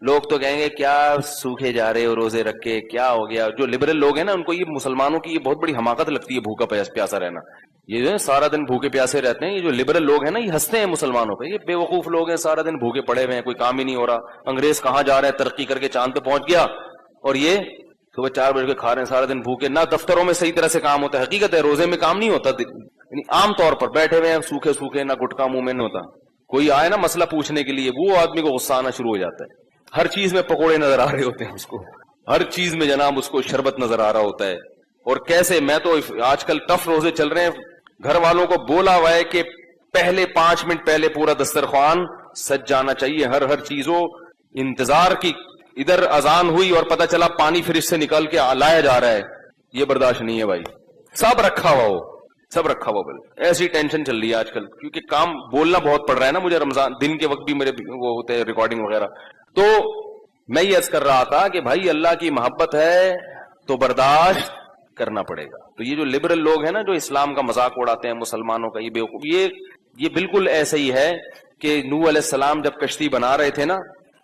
لوگ تو کہیں گے کیا سوکھے جا رہے ہو روزے رکھ کے, کیا ہو گیا. جو لبرل لوگ ہیں نا ان کو یہ مسلمانوں کی یہ بہت بڑی حماقت لگتی ہے بھوکا پیاسا رہنا. یہ جو ہے سارا دن بھوکے پیاسے رہتے ہیں, یہ جو لبرل لوگ ہیں نا یہ ہنستے ہیں مسلمانوں پہ, یہ بے وقوف لوگ ہیں, سارا دن بھوکے پڑے ہوئے ہیں, کوئی کام ہی نہیں ہو رہا. انگریز کہاں جا رہے ہیں, ترقی کر کے چاند پہ پہنچ گیا, اور یہ صبح 4 بجے کے کھا رہے ہیں, سارا دن بھوکے. نہ دفتروں میں صحیح طرح سے کام ہوتا ہے, حقیقت ہے روزے میں کام نہیں ہوتا, یعنی عام طور پر بیٹھے ہوئے ہیں سوکھے سوکھے, نہ گٹکا منہ میں نہیں ہوتا. کوئی آئے نا مسئلہ پوچھنے کے لیے, وہ آدمی کو غصہ آنا شروع ہو جاتا ہے. ہر چیز میں پکوڑے نظر آ رہے ہوتے ہیں اس کو, ہر چیز میں جناب اس کو شربت نظر آ رہا ہوتا ہے. اور کیسے, میں تو آج کل ٹف روزے چل رہے ہیں, گھر والوں کو بولا ہوا ہے کہ پہلے 5 منٹ پہلے پورا دسترخوان سج جانا چاہیے, ہر چیز ہو. انتظار کی, ادھر اذان ہوئی اور پتہ چلا پانی فریج سے نکال کے لایا جا رہا ہے, یہ برداشت نہیں ہے بھائی. سب رکھا ہوا ہو, سب رکھا ہوا. بل ایسی ٹینشن چل رہی ہے آج کل, کیونکہ کام بولنا بہت پڑ رہا ہے نا مجھے, رمضان دن کے وقت بھی میرے وہ ہوتے ہیں ریکارڈنگ وغیرہ. تو میں یہ عرض کر رہا تھا کہ بھائی اللہ کی محبت ہے تو برداشت کرنا پڑے گا. تو یہ جو لبرل لوگ ہیں نا جو اسلام کا مذاق اڑاتے ہیں مسلمانوں کا, یہ بیوقوف, یہ بالکل ایسے ہی ہے کہ نوح علیہ السلام جب کشتی بنا رہے تھے نا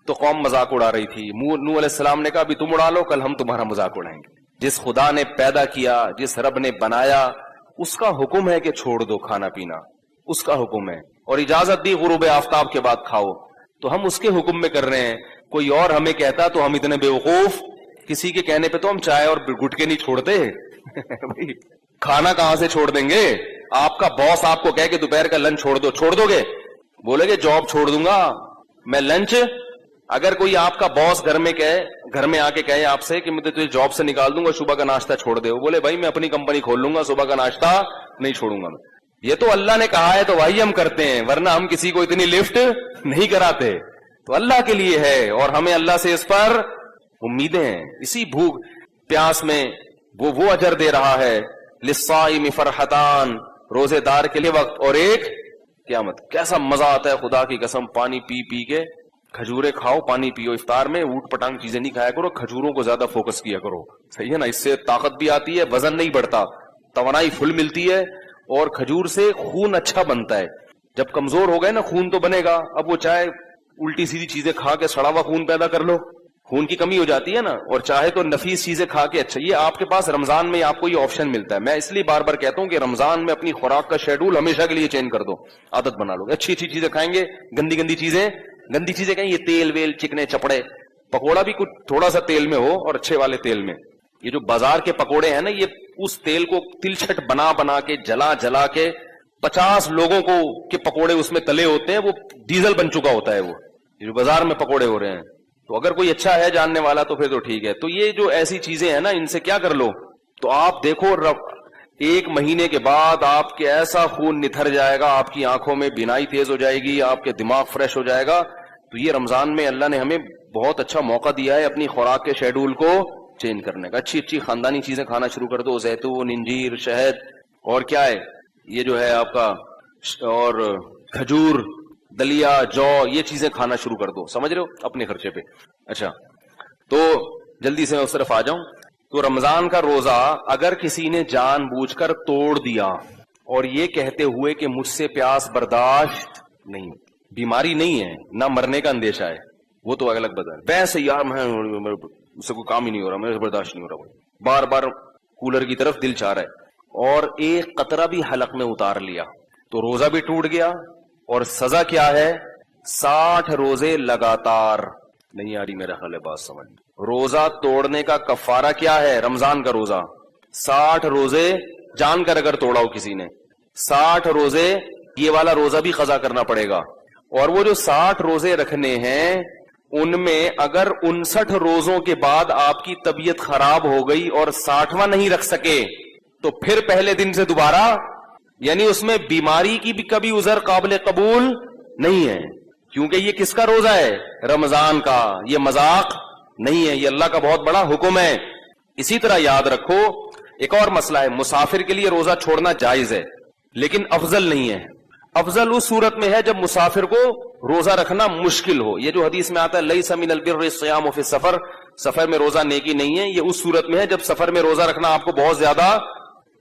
تو قوم مذاق اڑا رہی تھی. نوح علیہ السلام نے کہا ابھی تم اڑا لو, کل ہم تمہارا مذاق اڑائیں گے. جس خدا نے پیدا کیا, جس رب نے بنایا, اس کا حکم ہے کہ چھوڑ دو کھانا پینا, اس کا حکم ہے, اور اجازت دی غروب آفتاب کے بعد کھاؤ, تو ہم اس کے حکم میں کر رہے ہیں. کوئی اور ہمیں کہتا تو ہم اتنے بیوقوف, کسی کے کہنے پہ تو ہم چائے اور گٹکے نہیں چھوڑتے. کھانا کہاں سے چھوڑ دیں گے؟ آپ کا باس آپ کو کہے کہ دوپہر کا لنچ چھوڑ دو گے؟ بولے گے جاب چھوڑ دوں گا میں, لنچ. اگر کوئی آپ کا باس گھر میں آ کے کہے آپ سے کہ میں تجھے جاب سے نکال دوں گا, صبح کا ناشتہ چھوڑ دے, وہ بولے بھائی میں اپنی کمپنی کھول لوں گا, صبح کا ناشتہ نہیں چھوڑوں گا میں. یہ تو اللہ نے کہا ہے تو وہی ہم کرتے ہیں, ورنہ ہم کسی کو اتنی لفٹ نہیں کراتے. تو اللہ کے لیے ہے اور ہمیں اللہ سے اس پر امیدیں ہیں. اسی بھوک پیاس میں وہ اجر دے رہا ہے. للصائم فرحتان, روزے دار کے لیے وقت اور ایک قیامت. کیسا مزہ آتا ہے خدا کی قسم, پانی پی پی کے, کھجورے کھاؤ, پانی پیو. افطار میں اوٹ پٹانگ چیزیں نہیں کھایا کرو, کھجوروں کو زیادہ فوکس کیا کرو, صحیح ہے نا, اس سے طاقت بھی آتی ہے, وزن نہیں بڑھتا, توانائی فل ملتی ہے, اور کھجور سے خون اچھا بنتا ہے. جب کمزور ہو گئے نا خون تو بنے گا. اب وہ چاہے الٹی سیدھی چیزیں کھا کے سڑا ہوا خون پیدا کر لو, خون کی کمی ہو جاتی ہے نا, اور چاہے تو نفیس چیزیں کھا کے. اچھا یہ آپ کے پاس رمضان میں آپ کو یہ آپشن ملتا ہے. میں اس لیے بار بار کہتا ہوں کہ رمضان میں اپنی خوراک کا شیڈول ہمیشہ کے لیے چینج کر دو, عادت بنا لو. اچھی اچھی چیزیں کھائیں گے, گندی چیزیں کہیں, یہ تیل ویل چکنے چپڑے, پکوڑا بھی کچھ تھوڑا سا تیل میں ہو اور اچھے والے تیل میں. یہ جو بازار کے پکوڑے ہیں نا, یہ اس تیل کو تلچھٹ بنا کے جلا کے 50 لوگوں کو کے پکوڑے اس میں تلے ہوتے ہیں, وہ ڈیزل بن چکا ہوتا ہے وہ جو بازار میں پکوڑے ہو رہے ہیں. تو اگر کوئی اچھا ہے جاننے والا تو پھر تو ٹھیک ہے. تو یہ جو ایسی چیزیں ہیں نا, ان سے کیا کر لو, تو آپ دیکھو 1 مہینے کے بعد آپ کے ایسا خون نتھر جائے گا, آپ کی آنکھوں میں بینائی تیز ہو جائے گی, آپ کے دماغ فریش ہو جائے گا, تو یہ رمضان میں اللہ نے ہمیں بہت اچھا موقع دیا ہے اپنی خوراک کے شیڈول کو چینج کرنے کا. اچھی اچھی خاندانی چیزیں کھانا شروع کر دو, زیتون, انجیر, شہد, اور کیا ہے یہ جو ہے آپ کا, اور کھجور, دلیا, جو, یہ چیزیں کھانا شروع کر دو, سمجھ رہے ہو, اپنے خرچے پہ. اچھا تو جلدی سے میں اس طرف آ جاؤں. تو رمضان کا روزہ اگر کسی نے جان بوجھ کر توڑ دیا اور یہ کہتے ہوئے کہ مجھ سے پیاس برداشت نہیں, بیماری نہیں ہے, نہ مرنے کا اندیشہ ہے, وہ تو الگ بات ہے. ویسے یار میں مجھ سے کوئی کام ہی نہیں ہو رہا, میرے سے برداشت نہیں ہو رہا, بار بار کولر کی طرف دل چاہ رہا ہے, اور ایک قطرہ بھی حلق میں اتار لیا تو روزہ بھی ٹوٹ گیا. اور سزا کیا ہے؟ 60 روزے لگاتار. نہیں آ رہی میرا خیال ہے بات سمجھ. روزہ توڑنے کا کفارہ کیا ہے؟ رمضان کا روزہ 60 روزے جان کر اگر توڑا ہو کسی نے, 60 روزے, یہ والا روزہ بھی قضا کرنا پڑے گا. اور وہ جو 60 روزے رکھنے ہیں ان میں اگر 59 روزوں کے بعد آپ کی طبیعت خراب ہو گئی اور 60واں نہیں رکھ سکے تو پھر پہلے دن سے دوبارہ, یعنی اس میں بیماری کی بھی کبھی عذر قابل قبول نہیں ہے, کیونکہ یہ کس کا روزہ ہے؟ رمضان کا. یہ مذاق نہیں ہے, یہ اللہ کا بہت بڑا حکم ہے. اسی طرح یاد رکھو ایک اور مسئلہ ہے, مسافر کے لیے روزہ چھوڑنا جائز ہے لیکن افضل نہیں ہے. افضل اس صورت میں ہے جب مسافر کو روزہ رکھنا مشکل ہو. یہ جو حدیث میں آتا ہے لیس من البر الصیام فی السفر, سفر میں روزہ نیکی نہیں ہے, یہ اس صورت میں ہے جب سفر میں روزہ رکھنا آپ کو بہت زیادہ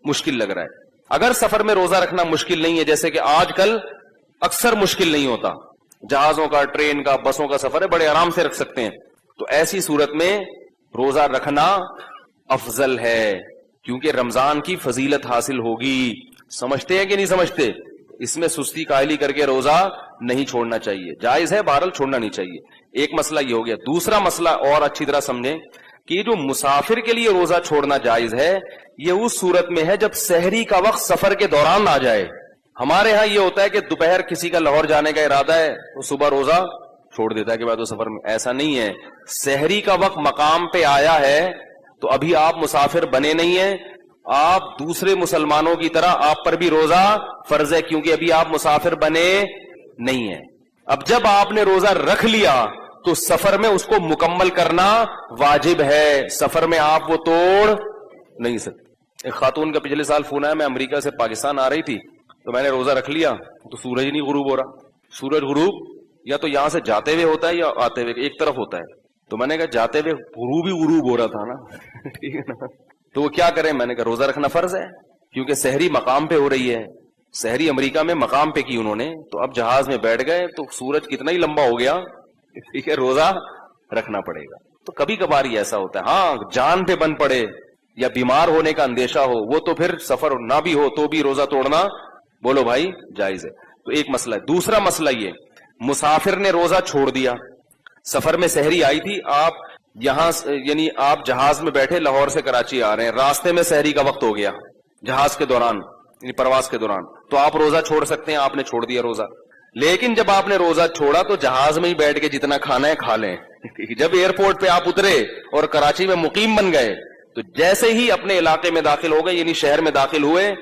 مشکل لگ رہا ہے. اگر سفر میں روزہ رکھنا مشکل نہیں ہے, جیسے کہ آج کل اکثر مشکل نہیں ہوتا, جہازوں کا, ٹرین کا, بسوں کا سفر ہے, بڑے آرام سے رکھ سکتے ہیں, تو ایسی صورت میں روزہ رکھنا افضل ہے کیونکہ رمضان کی فضیلت حاصل ہوگی. سمجھتے ہیں کہ نہیں سمجھتے؟ اس میں سستی کاہلی کر کے روزہ نہیں چھوڑنا چاہیے, جائز ہے بہرحال, چھوڑنا نہیں چاہیے. ایک مسئلہ یہ ہو گیا. دوسرا مسئلہ اور اچھی طرح سمجھیں کہ یہ جو مسافر کے لیے روزہ چھوڑنا جائز ہے یہ اس صورت میں ہے جب سحری کا وقت سفر کے دوران آ جائے. ہمارے ہاں یہ ہوتا ہے کہ دوپہر کسی کا لاہور جانے کا ارادہ ہے تو صبح روزہ چھوڑ دیتا ہے کہ بعد وہ سفر میں. ایسا نہیں ہے, سحری کا وقت مقام پہ آیا ہے تو ابھی آپ مسافر بنے نہیں ہیں, آپ دوسرے مسلمانوں کی طرح آپ پر بھی روزہ فرض ہے کیونکہ ابھی آپ مسافر بنے نہیں ہیں. اب جب آپ نے روزہ رکھ لیا تو سفر میں اس کو مکمل کرنا واجب ہے, سفر میں آپ وہ توڑ نہیں سکتے. ایک خاتون کا پچھلے سال فون آیا, میں امریکہ سے پاکستان آ رہی تھی تو میں نے روزہ رکھ لیا تو سورج ہی نہیں غروب ہو رہا. سورج غروب یا تو یہاں سے جاتے ہوئے ہوتا ہے یا آتے ہوئے, ایک طرف ہوتا ہے. تو میں نے کہا جاتے ہوئے غروب ہی غروب ہو رہا تھا نا, ٹھیک ہے نا, تو وہ کیا کریں؟ میں نے کہا روزہ رکھنا فرض ہے کیونکہ سحری مقام پہ ہو رہی ہے. سحری امریکہ میں مقام پہ کی انہوں نے, تو اب جہاز میں بیٹھ گئے تو سورج کتنا ہی لمبا ہو گیا, ٹھیک ہے, روزہ رکھنا پڑے گا. تو کبھی کبھار ہی ایسا ہوتا ہے. ہاں جان پہ بن پڑے یا بیمار ہونے کا اندیشہ ہو, وہ تو پھر سفر نہ بھی ہو تو بھی روزہ توڑنا بولو بھائی جائز ہے. تو ایک مسئلہ ہے. دوسرا مسئلہ یہ, مسافر نے روزہ چھوڑ دیا, سفر میں سحری آئی تھی, آپ یہاں یعنی آپ جہاز میں بیٹھے لاہور سے کراچی آ رہے ہیں, راستے میں سحری کا وقت ہو گیا جہاز کے دوران یعنی پرواز کے دوران, تو آپ روزہ چھوڑ سکتے ہیں, آپ نے چھوڑ دیا روزہ. لیکن جب آپ نے روزہ چھوڑا تو جہاز میں ہی بیٹھ کے جتنا کھانا ہے کھا لیں. جب ایئرپورٹ پہ آپ اترے اور کراچی میں مقیم بن گئے تو جیسے ہی اپنے علاقے میں داخل ہو گئے یعنی شہر میں داخل ہوئے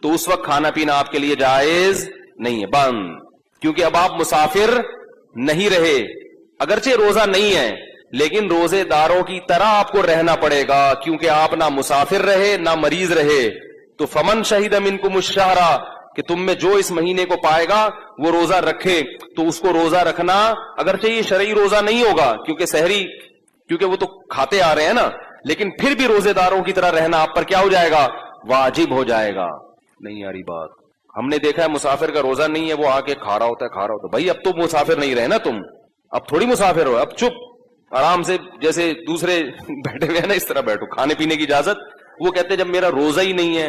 تو اس وقت کھانا پینا آپ کے لیے جائز نہیں ہے, بند, کیونکہ اب آپ مسافر نہیں رہے. اگرچہ روزہ نہیں ہے لیکن روزے داروں کی طرح آپ کو رہنا پڑے گا کیونکہ آپ نہ مسافر رہے نہ مریض رہے. تو فمن شہید منکم الشہر, کہ تم میں جو اس مہینے کو پائے گا وہ روزہ رکھے, تو اس کو روزہ رکھنا اگرچہ یہ شرعی روزہ نہیں ہوگا کیونکہ سحری, کیونکہ وہ تو کھاتے آ رہے ہیں نا, لیکن پھر بھی روزے داروں کی طرح رہنا آپ پر کیا ہو جائے گا؟ واجب ہو جائے گا. نہیں آ رہی بات؟ ہم نے دیکھا ہے مسافر کا روزہ نہیں ہے, وہ آ کے کھا رہا ہوتا ہے. بھائی اب تو مسافر نہیں رہے نا تم, اب تھوڑی مسافر ہو, اب چپ آرام سے جیسے دوسرے بیٹھے ہوئے ہیں نا اس طرح بیٹھو, کھانے پینے کی اجازت. وہ کہتے ہیں جب میرا روزہ ہی نہیں ہے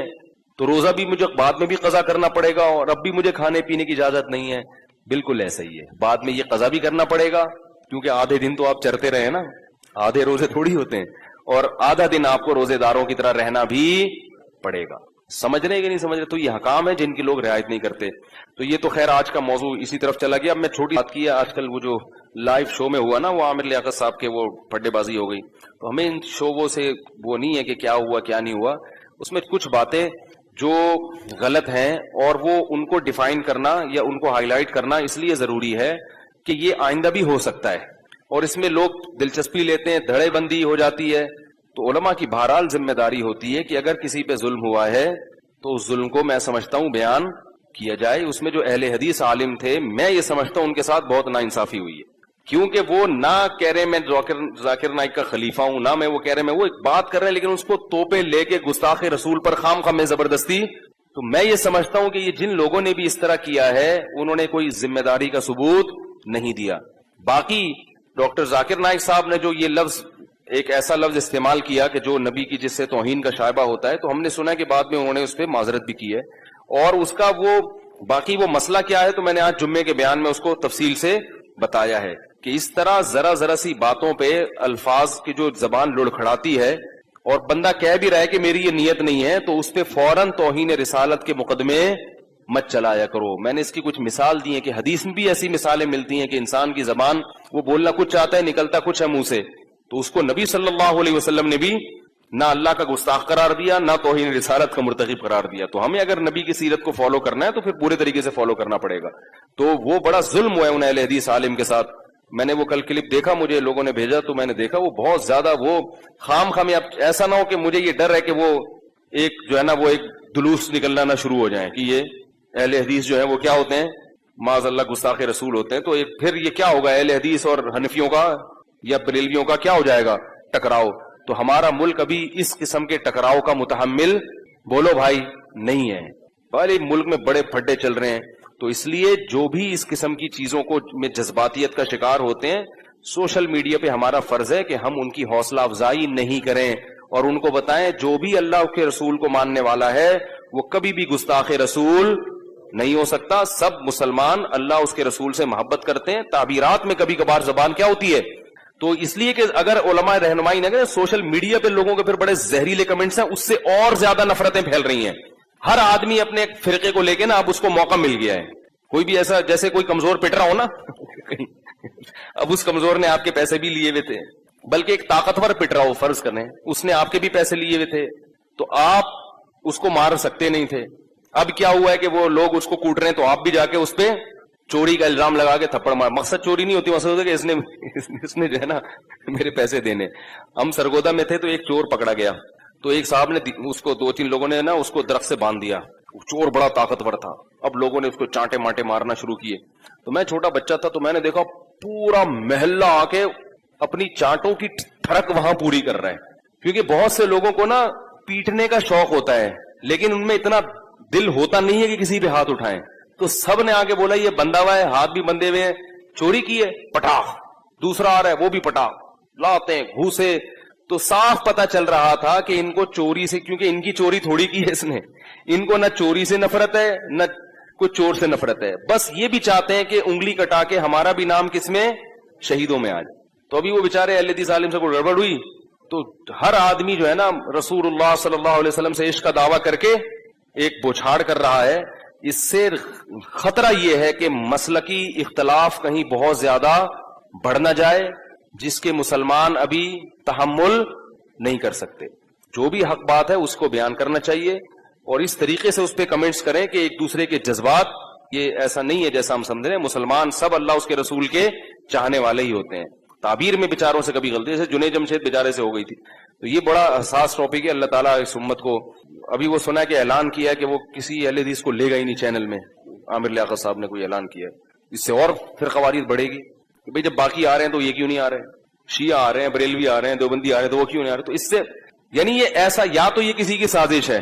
تو روزہ بھی مجھے بعد میں بھی قضا کرنا پڑے گا اور اب بھی مجھے کھانے پینے کی اجازت نہیں ہے. بالکل ایسا ہی ہے, بعد میں یہ قضا بھی کرنا پڑے گا کیونکہ آدھے دن تو آپ چرتے رہے نا, آدھے روزے تھوڑی ہوتے ہیں, اور آدھا دن آپ کو روزے داروں کی طرح رہنا بھی پڑے گا. سمجھ رہے کہ نہیں سمجھ رہے؟ تو یہ حکام ہے جن کی لوگ رعایت نہیں کرتے. تو یہ تو خیر آج کا موضوع اسی طرف چلا گیا. اب میں چھوٹی بات کی ہے, آج کل وہ جو لائیو شو میں ہوا نا, وہ عامر لیاقت صاحب کے وہ پڈے بازی ہو گئی, تو ہمیں ان شووں سے وہ نہیں ہے کہ کیا ہوا کیا نہیں ہوا, اس میں کچھ باتیں جو غلط ہیں اور وہ ان کو ڈیفائن کرنا یا ان کو ہائی لائٹ کرنا اس لیے ضروری ہے کہ یہ آئندہ بھی ہو سکتا ہے، اور اس میں لوگ دلچسپی لیتے ہیں، دھڑے بندی ہو جاتی ہے. تو علماء کی بہرحال ذمہ داری ہوتی ہے کہ اگر کسی پہ ظلم ہوا ہے تو اس ظلم کو میں سمجھتا ہوں بیان کیا جائے. اس میں جو اہل حدیث عالم تھے، میں یہ سمجھتا ہوں ان کے ساتھ بہت ناانصافی ہوئی ہے، کیونکہ وہ نہ کہہ رہے میں ذاکر نائک کا خلیفہ ہوں، نہ میں وہ کہہ رہے میں وہ ایک بات کر رہے ہیں، لیکن اس کو توپے لے کے گستاخ رسول پر خام خام میں زبردستی. تو میں یہ سمجھتا ہوں کہ یہ جن لوگوں نے بھی اس طرح کیا ہے انہوں نے کوئی ذمہ داری کا ثبوت نہیں دیا. باقی ڈاکٹر ذاکر نائک صاحب نے جو یہ لفظ، ایک ایسا لفظ استعمال کیا کہ جو نبی کی جس سے توہین کا شائبہ ہوتا ہے، تو ہم نے سنا کہ بعد میں انہوں نے اس پہ معذرت بھی کی ہے، اور اس کا وہ باقی وہ مسئلہ کیا ہے تو میں نے آج جمعے کے بیان میں اس کو تفصیل سے بتایا ہے کہ اس طرح ذرا سی باتوں پہ الفاظ کی جو زبان لڑکھڑاتی ہے اور بندہ کہہ بھی رہا ہے کہ میری یہ نیت نہیں ہے، تو اس پہ فوراً توہین رسالت کے مقدمے مت چلایا کرو. میں نے اس کی کچھ مثال دی ہے کہ حدیث میں بھی ایسی مثالیں ملتی ہیں کہ انسان کی زبان وہ بولنا کچھ چاہتا ہے، نکلتا کچھ ہے منہ سے، تو اس کو نبی صلی اللہ علیہ وسلم نے بھی نہ اللہ کا گستاخ قرار دیا، نہ توہین رسالت کا مرتکب قرار دیا. تو ہمیں اگر نبی کی سیرت کو فالو کرنا ہے تو پھر پورے طریقے سے فالو کرنا پڑے گا. تو وہ بڑا ظلم ہوا ہے ان اہل حدیث عالم کے ساتھ. میں نے وہ کل کلپ دیکھا، مجھے لوگوں نے بھیجا تو میں نے دیکھا وہ بہت زیادہ وہ خام اب ایسا نہ ہو کہ مجھے یہ ڈر ہے کہ وہ ایک جو ہے نا وہ ایک دلوس نکلنا نہ شروع ہو جائیں کہ یہ اہل حدیث جو ہے وہ کیا ہوتے ہیں، معاذ اللہ گستاخ رسول ہوتے ہیں. تو ایک پھر یہ کیا ہوگا، اہل حدیث اور حنفیوں کا یا بریلویوں کا کیا ہو جائے گا، ٹکراؤ. تو ہمارا ملک ابھی اس قسم کے ٹکراؤ کا متحمل بولو بھائی نہیں ہے. بھائی ملک میں بڑے پھڈے چل رہے ہیں، تو اس لیے جو بھی اس قسم کی چیزوں کو میں جذباتیت کا شکار ہوتے ہیں، سوشل میڈیا پہ ہمارا فرض ہے کہ ہم ان کی حوصلہ افزائی نہیں کریں اور ان کو بتائیں جو بھی اللہ کے رسول کو ماننے والا ہے وہ کبھی بھی گستاخ رسول نہیں ہو سکتا. سب مسلمان اللہ اس کے رسول سے محبت کرتے ہیں. تعبیرات میں کبھی کبھار زبان کیا ہوتی ہے، تو اس لیے کہ اگر علماء رہنمائی نہ کریں، سوشل میڈیا پہ لوگوں کے پھر بڑے زہریلے کمنٹس ہیں، اس سے اور زیادہ نفرتیں پھیل رہی ہیں. ہر آدمی اپنے ایک فرقے کو لے کے نا اب اس کو موقع مل گیا ہے. کوئی بھی ایسا جیسے کوئی کمزور پٹ رہا ہو نا اب اس کمزور نے آپ کے پیسے بھی لیے ہوئے تھے، بلکہ ایک طاقتور پٹ رہا ہو، فرض کریں اس نے آپ کے بھی پیسے لیے ہوئے تھے، تو آپ اس کو مار سکتے نہیں تھے. اب کیا ہوا ہے کہ وہ لوگ اس کو کوٹ رہے ہیں تو آپ بھی جا کے اس پہ چوری کا الزام لگا کے تھپڑ مار. مقصد چوری نہیں ہوتی، مقصد ہوتا ہے کہ اس نے جو ہے نا میرے پیسے دینے. ہم سرگودا میں تھے تو ایک چور پکڑا گیا، تو ایک صاحب نے اس کو 2-3 لوگوں نے نا اس کو درخت سے باندھ دیا. چور بڑا طاقتور تھا. اب لوگوں نے اس کو چانٹے مانٹے مارنا شروع کیے. تو میں چھوٹا بچہ تھا تو میں نے دیکھا پورا محلہ آ کے اپنی چانٹوں کی تھرک وہاں پوری کر رہا ہے، کیونکہ بہت سے لوگوں کو نا پیٹنے کا شوق ہوتا ہے لیکن ان میں اتنا دل ہوتا نہیں ہے کہ کسی پہ ہاتھ اٹھائیں. تو سب نے آگے بولا یہ بندہ ہوا ہے، ہاتھ بھی بندے ہوئے ہیں، چوری کی ہے، پٹاخ. دوسرا آ رہا ہے وہ بھی پٹاخ لاتے ہیں گھوسے. تو صاف پتا چل رہا تھا کہ ان کو چوری سے، کیونکہ ان کی چوری تھوڑی کی ہے اس نے، ان کو نہ چوری سے نفرت ہے نہ کوئی چور سے نفرت ہے، بس یہ بھی چاہتے ہیں کہ انگلی کٹا کے ہمارا بھی نام کس میں، شہیدوں میں آ جائے. تو ابھی وہ بیچارے اہل حدیث عالم سے کوئی گڑبڑ ہوئی تو ہر آدمی جو ہے نا رسول اللہ صلی اللہ علیہ وسلم سے عشق کا دعویٰ کر کے ایک بوچھاڑ کر رہا ہے. اس سے خطرہ یہ ہے کہ مسلکی اختلاف کہیں بہت زیادہ بڑھ نہ جائے جس کے مسلمان ابھی تحمل نہیں کر سکتے. جو بھی حق بات ہے اس کو بیان کرنا چاہیے اور اس طریقے سے اس پہ کمنٹس کریں کہ ایک دوسرے کے جذبات، یہ ایسا نہیں ہے جیسا ہم سمجھ رہے ہیں. مسلمان سب اللہ اس کے رسول کے چاہنے والے ہی ہوتے ہیں. تعبیر میں بیچاروں سے کبھی غلطی، جیسے جنید جمشید بیچارے سے ہو گئی تھی. تو یہ بڑا حساس ٹاپک ہے. اللہ تعالیٰ اس امت کو، ابھی وہ سنا کہ اعلان کیا ہے کہ وہ کسی اہل حدیث کو لے گا ہی نہیں چینل میں. عامر لیاقت صاحب نے کوئی اعلان کیا ہے. اس سے اور پھر قواریت بڑھے گی کہ بھئی جب باقی آ رہے ہیں تو یہ کیوں نہیں آ رہے ہیں، شیعہ آ رہے ہیں، بریلوی آ رہے ہیں، دیوبندی آ رہے ہیں، تو وہ کیوں نہیں آ رہے. تو اس سے یعنی یہ ایسا، یا تو یہ کسی کی سازش ہے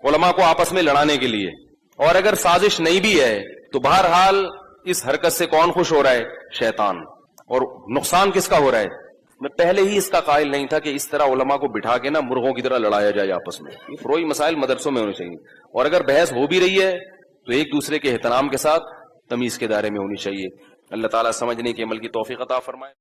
علماء کو آپس میں لڑانے کے لیے، اور اگر سازش نہیں بھی ہے تو بہرحال اس حرکت سے کون خوش ہو رہا ہے، شیطان. اور نقصان کس کا ہو رہا ہے. میں پہلے ہی اس کا قائل نہیں تھا کہ اس طرح علماء کو بٹھا کے نا مرغوں کی طرح لڑایا جائے آپس میں. یہ فروعی مسائل مدرسوں میں ہونے چاہیے، اور اگر بحث ہو بھی رہی ہے تو ایک دوسرے کے احترام کے ساتھ تمیز کے دائرے میں ہونی چاہیے. اللہ تعالیٰ سمجھنے کے عمل کی توفیق عطا فرمائے.